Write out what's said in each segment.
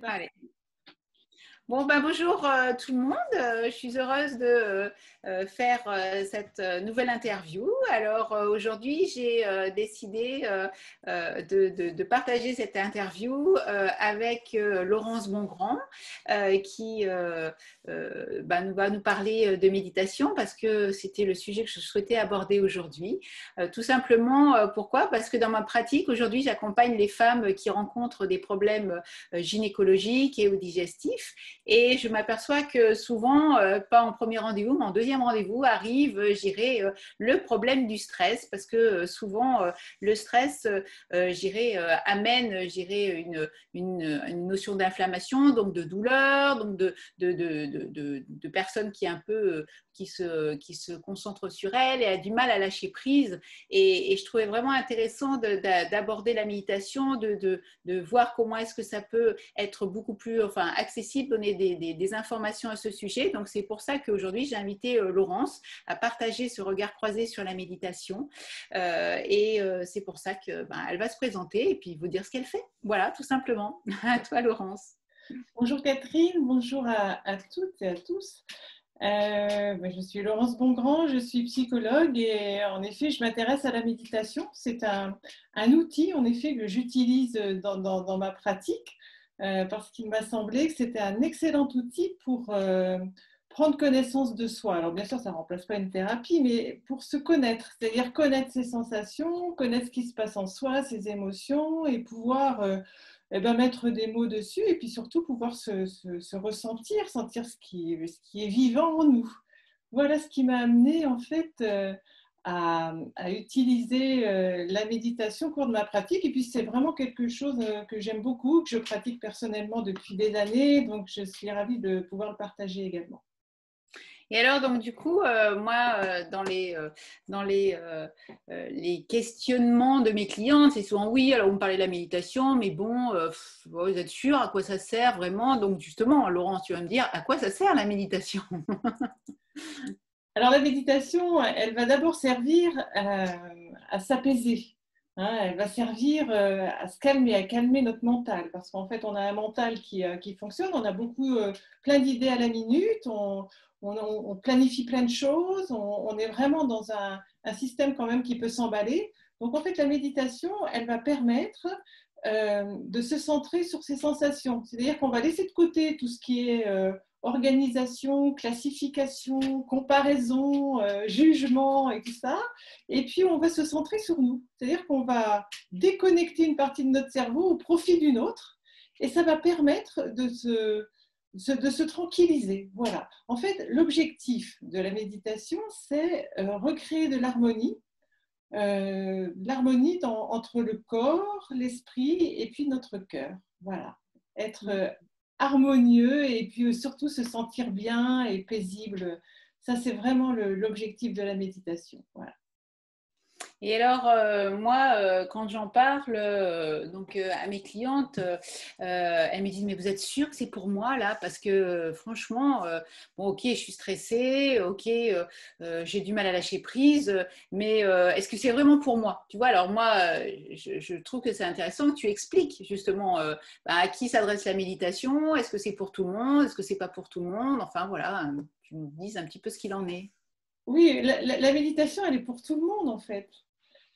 Allez. Bon, ben, bonjour tout le monde. Je suis heureuse de faire cette nouvelle interview. Alors aujourd'hui, j'ai décidé de partager cette interview avec Laurence Bongrand qui va nous parler de méditation parce que c'était le sujet que je souhaitais aborder aujourd'hui. Tout simplement, pourquoi? Parce que dans ma pratique, aujourd'hui, j'accompagne les femmes qui rencontrent des problèmes gynécologiques et ou digestifs. Et je m'aperçois que souvent, pas en premier rendez-vous, mais en deuxième rendez-vous, arrive, le problème du stress, parce que souvent, le stress, amène, une notion d'inflammation, donc de douleur, donc de personnes qui un peu qui se concentrent sur elle et a du mal à lâcher prise. Et je trouvais vraiment intéressant d'aborder la méditation, de voir comment est-ce que ça peut être beaucoup plus accessible, donner des informations à ce sujet. Donc, c'est pour ça qu'aujourd'hui, j'ai invité Laurence à partager ce regard croisé sur la méditation. C'est pour ça qu'elle va se présenter et puis vous dire ce qu'elle fait. Voilà, tout simplement. À toi, Laurence. Bonjour Catherine, bonjour à toutes et à tous. Je suis Laurence Bongrand, je suis psychologue et en effet, je m'intéresse à la méditation. C'est un outil en effet que j'utilise dans ma pratique parce qu'il m'a semblé que c'était un excellent outil pour prendre connaissance de soi. Alors bien sûr, ça ne remplace pas une thérapie, mais pour se connaître, c'est-à-dire connaître ses sensations, connaître ce qui se passe en soi, ses émotions et pouvoir mettre des mots dessus et puis surtout pouvoir se ressentir, sentir ce qui est vivant en nous. Voilà ce qui m'a amené en fait à utiliser la méditation au cours de ma pratique. Et puis c'est vraiment quelque chose que j'aime beaucoup, que je pratique personnellement depuis des années, donc je suis ravie de pouvoir le partager également. Et alors, donc, du coup, moi, les questionnements de mes clientes, c'est souvent oui, alors vous me parlez de la méditation, mais bon, vous êtes sûr à quoi ça sert vraiment? Donc, justement, Laurence, tu vas me dire à quoi ça sert la méditation? Alors la méditation, elle va d'abord servir à s'apaiser. Hein, elle va servir à se calmer, à calmer notre mental, parce qu'en fait, on a un mental qui fonctionne, on a plein d'idées à la minute, on planifie plein de choses, on est vraiment dans un système quand même qui peut s'emballer. Donc en fait, la méditation, elle va permettre de se centrer sur ses sensations. C'est-à-dire qu'on va laisser de côté tout ce qui est organisation, classification, comparaison, jugement et tout ça. Et puis, on va se centrer sur nous. C'est-à-dire qu'on va déconnecter une partie de notre cerveau au profit d'une autre. Et ça va permettre de se tranquilliser. Voilà. En fait, l'objectif de la méditation, c'est recréer de l'harmonie. Entre le corps, l'esprit et puis notre cœur. Voilà. Être harmonieux et puis surtout se sentir bien et paisible. Ça, c'est vraiment l'objectif de la méditation. Voilà. Et alors, moi, quand j'en parle à mes clientes, elles me disent, mais vous êtes sûre que c'est pour moi là? Parce que franchement, bon, ok, je suis stressée, ok, j'ai du mal à lâcher prise, mais est-ce que c'est vraiment pour moi? Tu vois, alors moi, je trouve que c'est intéressant que tu expliques justement à qui s'adresse la méditation. Est-ce que c'est pour tout le monde? Est-ce que c'est pas pour tout le monde? Enfin voilà, tu nous dises un petit peu ce qu'il en est. Oui, la méditation, elle est pour tout le monde en fait.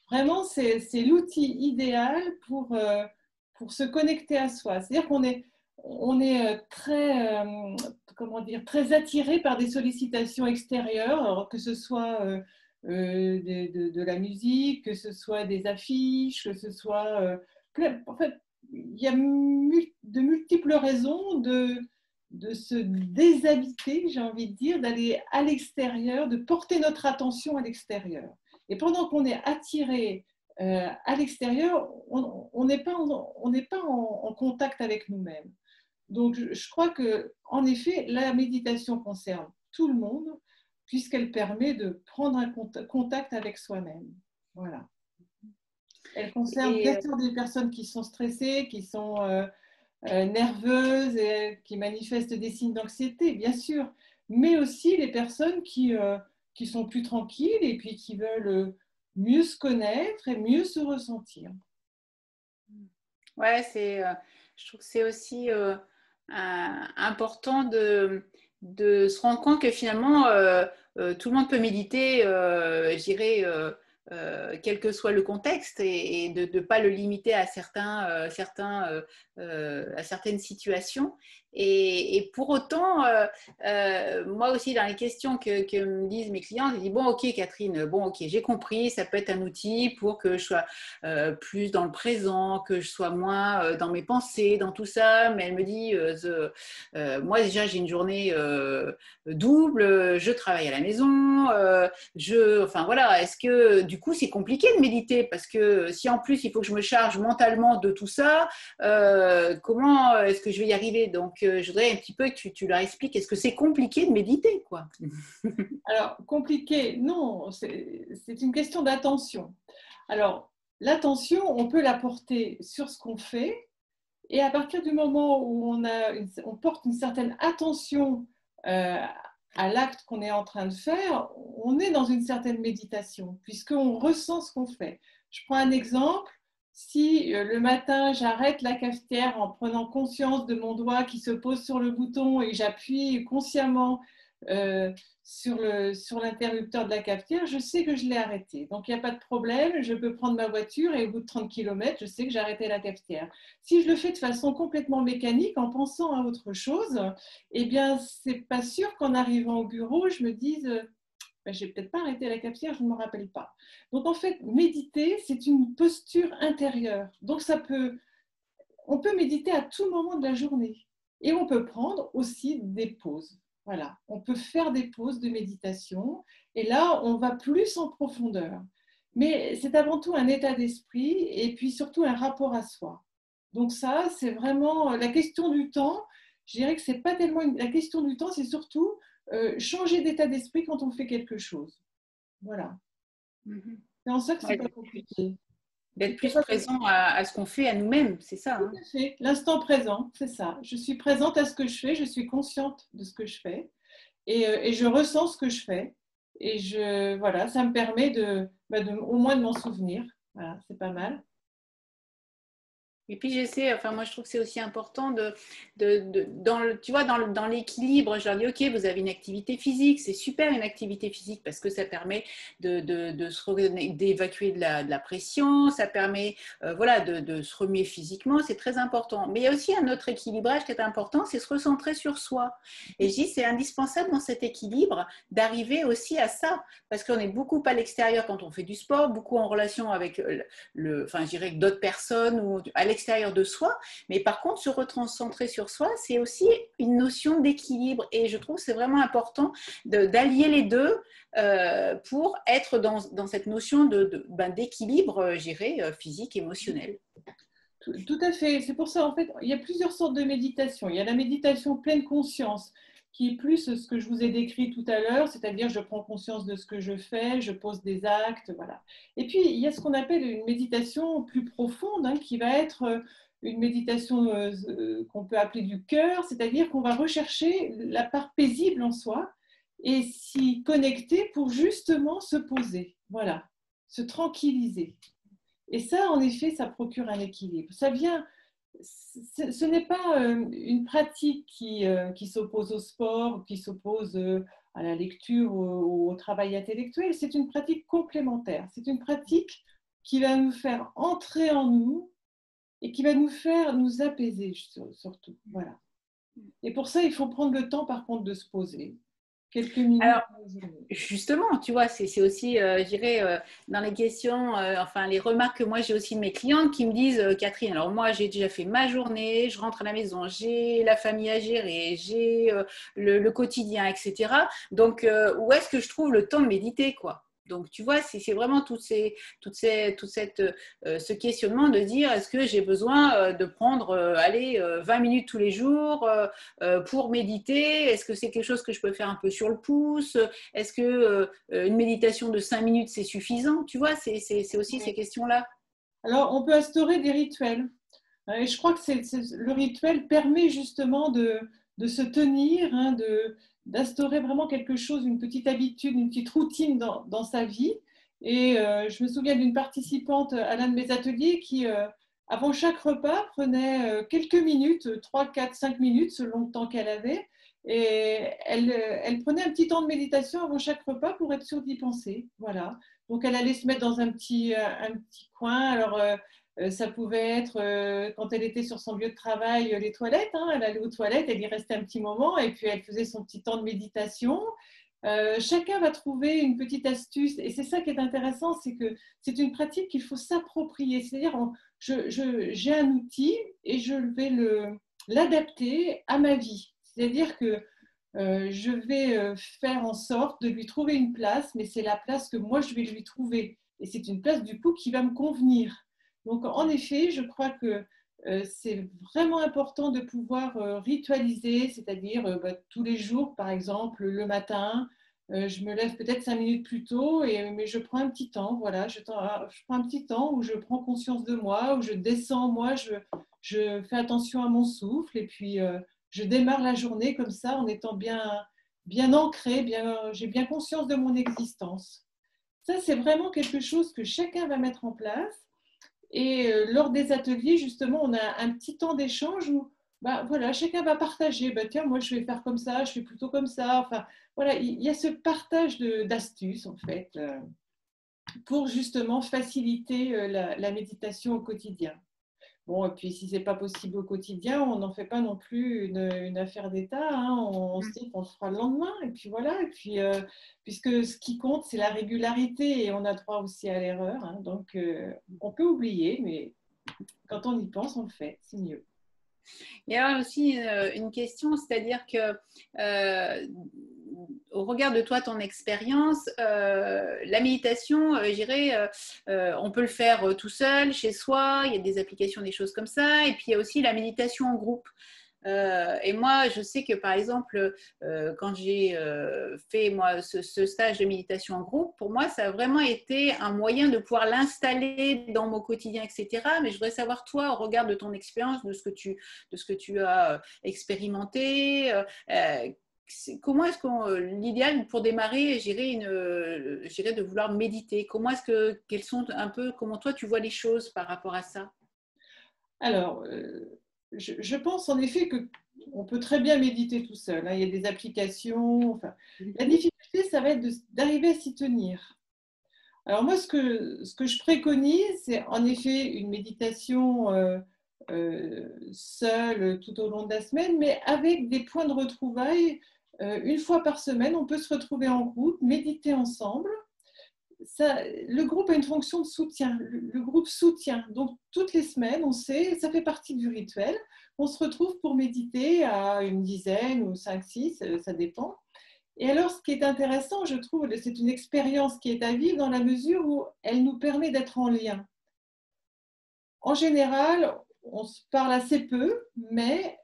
Vraiment, c'est l'outil idéal pour se connecter à soi. C'est-à-dire qu'on est très, comment dire, très attiré par des sollicitations extérieures, alors que ce soit de la musique, que ce soit des affiches, que ce soit... en fait, il y a de multiples raisons de se déshabiter, j'ai envie de dire, d'aller à l'extérieur, de porter notre attention à l'extérieur. Et pendant qu'on est attiré à l'extérieur, on n'est pas, en contact avec nous-mêmes. Donc, je crois que, en effet, la méditation concerne tout le monde, puisqu'elle permet de prendre un contact avec soi-même. Voilà. Elle concerne bien Et sûr des personnes qui sont stressées, qui sont nerveuses et qui manifestent des signes d'anxiété, bien sûr, mais aussi les personnes qui sont plus tranquilles et puis qui veulent mieux se connaître et mieux se ressentir. ouais, Je trouve que c'est aussi important de se rendre compte que finalement, tout le monde peut méditer, je dirais, quel que soit le contexte, et de ne pas le limiter à à certaines situations. Et pour autant, moi aussi, dans les questions que me disent mes clients, je dis, bon, ok, Catherine, bon, ok, j'ai compris, ça peut être un outil pour que je sois plus dans le présent, que je sois moins dans mes pensées, dans tout ça. Mais elle me dit, moi déjà, j'ai une journée double, je travaille à la maison, enfin voilà, est-ce que du coup, c'est compliqué de méditer? Parce que si en plus, il faut que je me charge mentalement de tout ça, comment est-ce que je vais y arriver? Donc, je voudrais un petit peu que tu leur expliques, est-ce que c'est compliqué de méditer, quoi? Alors, compliqué, non, c'est une question d'attention. Alors, l'attention, on peut la porter sur ce qu'on fait, et à partir du moment où on porte une certaine attention à l'acte qu'on est en train de faire, on est dans une certaine méditation, puisqu'on ressent ce qu'on fait. Je prends un exemple. Si le matin, j'arrête la cafetière en prenant conscience de mon doigt qui se pose sur le bouton et j'appuie consciemment euh, sur l'interrupteur de la cafetière, je sais que je l'ai arrêté. Donc, il n'y a pas de problème, je peux prendre ma voiture et au bout de 30 km, je sais que j'ai arrêté la cafetière. Si je le fais de façon complètement mécanique, en pensant à autre chose, eh bien, c'est pas sûr qu'en arrivant au bureau, je me dise j'ai peut-être pas arrêté la cafetière, je ne me rappelle pas. Donc, en fait, méditer, c'est une posture intérieure. Donc, on peut méditer à tout moment de la journée. Et on peut prendre aussi des pauses. Voilà, on peut faire des pauses de méditation. Et là, on va plus en profondeur. Mais c'est avant tout un état d'esprit et puis surtout un rapport à soi. Donc ça, c'est vraiment la question du temps. Je dirais que c'est pas tellement la question du temps, c'est surtout changer d'état d'esprit quand on fait quelque chose. Voilà. C'est en ça que c'est Ouais, pas compliqué. d'être plus présent à ce qu'on fait à nous-mêmes, c'est ça, Tout hein? à fait. L'instant présent, c'est ça. Je suis présente à ce que je fais, je suis consciente de ce que je fais et je ressens ce que je fais. Et voilà, ça me permet au moins de m'en souvenir. Voilà, c'est pas mal. Et puis j'essaie, enfin moi je trouve que c'est aussi important dans tu vois, dans l'équilibre, je leur dis, ok, vous avez une activité physique, c'est super une activité physique parce que ça permet d'évacuer de la pression, ça permet voilà, de se remuer physiquement, c'est très important. Mais il y a aussi un autre équilibrage qui est important, c'est se recentrer sur soi. Et je dis, c'est indispensable dans cet équilibre d'arriver aussi à ça, parce qu'on est beaucoup à l'extérieur quand on fait du sport, beaucoup en relation avec enfin, je dirais que d'autres personnes ou à l'extérieur de soi. Mais par contre, se recentrer sur soi, c'est aussi une notion d'équilibre. Et je trouve que c'est vraiment important d'allier les deux pour être dans cette notion d'équilibre, je dirais, physique, émotionnel. Tout à fait. C'est pour ça, en fait, il y a plusieurs sortes de méditation. Il y a la méditation pleine conscience, qui est plus ce que je vous ai décrit tout à l'heure, c'est-à-dire je prends conscience de ce que je fais, je pose des actes, voilà. Et puis, il y a ce qu'on appelle une méditation plus profonde, hein, qui va être une méditation qu'on peut appeler du cœur, c'est-à-dire qu'on va rechercher la part paisible en soi et s'y connecter pour justement se poser, voilà, se tranquilliser. Et ça, en effet, ça procure un équilibre. Ça vient, ce n'est pas une pratique qui s'oppose au sport, qui s'oppose à la lecture ou au travail intellectuel. C'est une pratique complémentaire. C'est une pratique qui va nous faire entrer en nous et qui va nous faire nous apaiser surtout. Voilà. Et pour ça, il faut prendre le temps, par contre, de se poser quelques minutes Alors, dans la journée. justement, tu vois, c'est aussi, je dirais, dans les questions, enfin, les remarques que moi j'ai aussi de mes clientes qui me disent, Catherine, alors moi j'ai déjà fait ma journée, je rentre à la maison, j'ai la famille à gérer, j'ai le quotidien, etc. Donc, où est-ce que je trouve le temps de méditer, quoi? Donc, tu vois, c'est vraiment ce questionnement de dire, est-ce que j'ai besoin de prendre, allez, 20 minutes tous les jours pour méditer? Est-ce que c'est quelque chose que je peux faire un peu sur le pouce? Est-ce que une méditation de 5 minutes, c'est suffisant? Tu vois, c'est aussi ces questions-là. Alors, on peut instaurer des rituels. Et je crois que le rituel permet justement de se tenir, hein, d'instaurer vraiment quelque chose, une petite habitude, une petite routine dans sa vie. Et je me souviens d'une participante à l'un de mes ateliers avant chaque repas, prenait quelques minutes, 3, 4, 5 minutes selon le temps qu'elle avait. Et elle prenait un petit temps de méditation avant chaque repas pour être sûre d'y penser. Voilà. Donc elle allait se mettre dans un petit coin. Alors ça pouvait être quand elle était sur son lieu de travail, les toilettes. Hein. Elle allait aux toilettes, elle y restait un petit moment et puis elle faisait son petit temps de méditation. Chacun va trouver une petite astuce et c'est ça qui est intéressant, c'est que c'est une pratique qu'il faut s'approprier. C'est-à-dire, j'ai un outil et je vais l'adapter à ma vie. C'est-à-dire que je vais faire en sorte de lui trouver une place, mais c'est la place que moi je vais lui trouver. Et c'est une place du coup qui va me convenir. Donc en effet, je crois que c'est vraiment important de pouvoir ritualiser, c'est-à-dire tous les jours, par exemple, le matin, je me lève peut-être 5 minutes plus tôt, mais je prends un petit temps, voilà, je prends un petit temps où je prends conscience de moi, où je descends, moi, je fais attention à mon souffle, et puis je démarre la journée comme ça, en étant bien ancrée, j'ai bien conscience de mon existence. Ça, c'est vraiment quelque chose que chacun va mettre en place. Et lors des ateliers, justement, on a un petit temps d'échange où bah, voilà, chacun va partager. Bah, tiens, moi, je vais faire comme ça, je fais plutôt comme ça. Enfin, voilà, il y a ce partage d'astuces, en fait, pour justement faciliter la méditation au quotidien. Bon, et puis si ce n'est pas possible au quotidien, on n'en fait pas non plus une affaire d'État. Hein. On se dit qu'on le fera le lendemain. Et puis voilà. Et puis, puisque ce qui compte, c'est la régularité et on a droit aussi à l'erreur. Hein. Donc, on peut oublier, mais quand on y pense, on le fait. C'est mieux. Il y a aussi une question, c'est-à-dire que au regard de toi, ton expérience, la méditation, je dirais, on peut le faire tout seul, chez soi, il y a des applications, des choses comme ça, et puis il y a aussi la méditation en groupe. Et moi, je sais que par exemple, quand j'ai fait moi, ce stage de méditation en groupe, pour moi, ça a vraiment été un moyen de pouvoir l'installer dans mon quotidien, etc. Mais je voudrais savoir, toi, au regard de ton expérience, de ce que tu as expérimenté, comment est-ce que l'idéal pour démarrer, j'irais de vouloir méditer. Quels sont un peu, comment toi tu vois les choses par rapport à ça? Alors, je pense en effet que on peut très bien méditer tout seul. Hein. Il y a des applications. Enfin, la difficulté, ça va être d'arriver à s'y tenir. Alors moi, ce que je préconise, c'est en effet une méditation seule tout au long de la semaine, mais avec des points de retrouvailles. Une fois par semaine, on peut se retrouver en groupe, méditer ensemble. Ça, le groupe a une fonction de soutien. Le groupe soutient. Donc, toutes les semaines, on sait, ça fait partie du rituel. On se retrouve pour méditer à une dizaine ou 5, 6, ça dépend. Et alors, ce qui est intéressant, je trouve, c'est une expérience qui est à vivre dans la mesure où elle nous permet d'être en lien. En général, on se parle assez peu, mais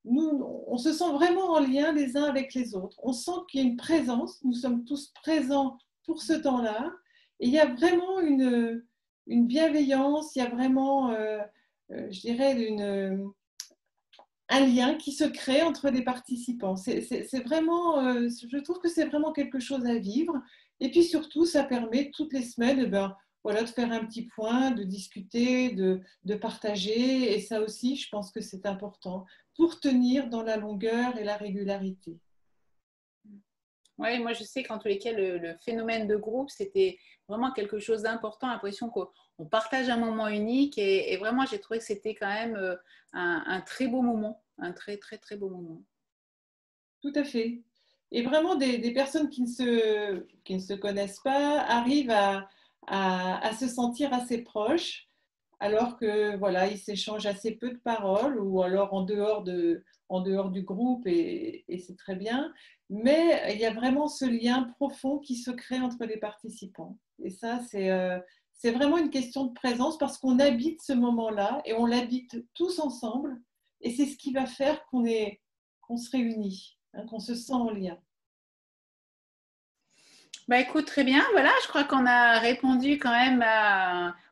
nous, on se sent vraiment en lien les uns avec les autres. On sent qu'il y a une présence, nous sommes tous présents pour ce temps-là, et il y a vraiment une bienveillance, il y a vraiment, je dirais, un lien qui se crée entre les participants. C'est vraiment, je trouve que c'est vraiment quelque chose à vivre. Et puis surtout, ça permet toutes les semaines, ben, voilà, de faire un petit point, de discuter, de partager. Et ça aussi, je pense que c'est important pour tenir dans la longueur et la régularité. Oui, moi je sais qu'en tous les cas, le phénomène de groupe, c'était vraiment quelque chose d'important, l'impression qu'on partage un moment unique et vraiment j'ai trouvé que c'était quand même un très beau moment, un très très très beau moment. Tout à fait. Et vraiment, des personnes qui ne se connaissent pas arrivent à se sentir assez proches, alors que voilà, ils s'échangent assez peu de paroles, ou alors en dehors du groupe, et c'est très bien. Mais il y a vraiment ce lien profond qui se crée entre les participants. Et ça, c'est vraiment une question de présence parce qu'on habite ce moment-là et on l'habite tous ensemble. Et c'est ce qui va faire qu'on se réunit, hein, qu'on se sent en lien. Bah écoute, très bien, voilà, je crois qu'on a répondu quand même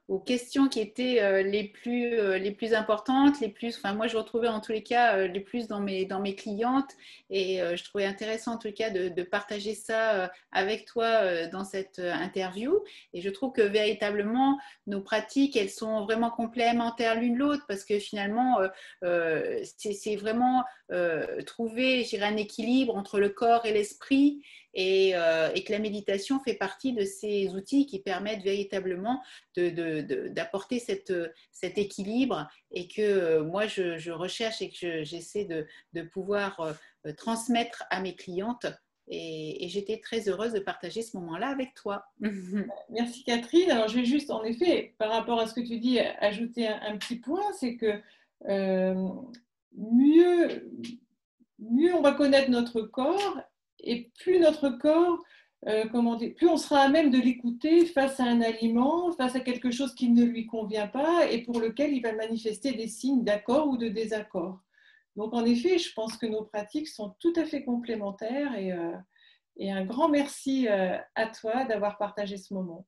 aux questions qui étaient les plus importantes, les plus, enfin moi je retrouvais en tous les cas les plus dans mes clientes et je trouvais intéressant en tout cas de partager ça avec toi dans cette interview. Et je trouve que véritablement nos pratiques, elles sont vraiment complémentaires l'une l'autre parce que finalement, c'est vraiment trouver, je dirais, un équilibre entre le corps et l'esprit et que la méditation fait partie de ces outils qui permettent véritablement d'apporter cet équilibre et que moi je recherche et que j'essaie de pouvoir transmettre à mes clientes et j'étais très heureuse de partager ce moment-là avec toi. Merci Catherine. Alors, je vais juste, en effet, par rapport à ce que tu dis, ajouter un petit point, c'est que euh, mieux, mieux on va connaître notre corps et plus notre corps, comment dire, plus on sera à même de l'écouter face à un aliment, face à quelque chose qui ne lui convient pas et pour lequel il va manifester des signes d'accord ou de désaccord. Donc, en effet, je pense que nos pratiques sont tout à fait complémentaires et un grand merci à toi d'avoir partagé ce moment.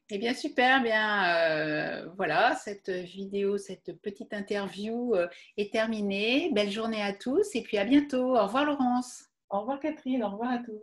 Eh bien, super, bien voilà, cette vidéo, cette petite interview est terminée. Belle journée à tous et puis à bientôt. Au revoir Laurence. Au revoir Catherine, au revoir à tous.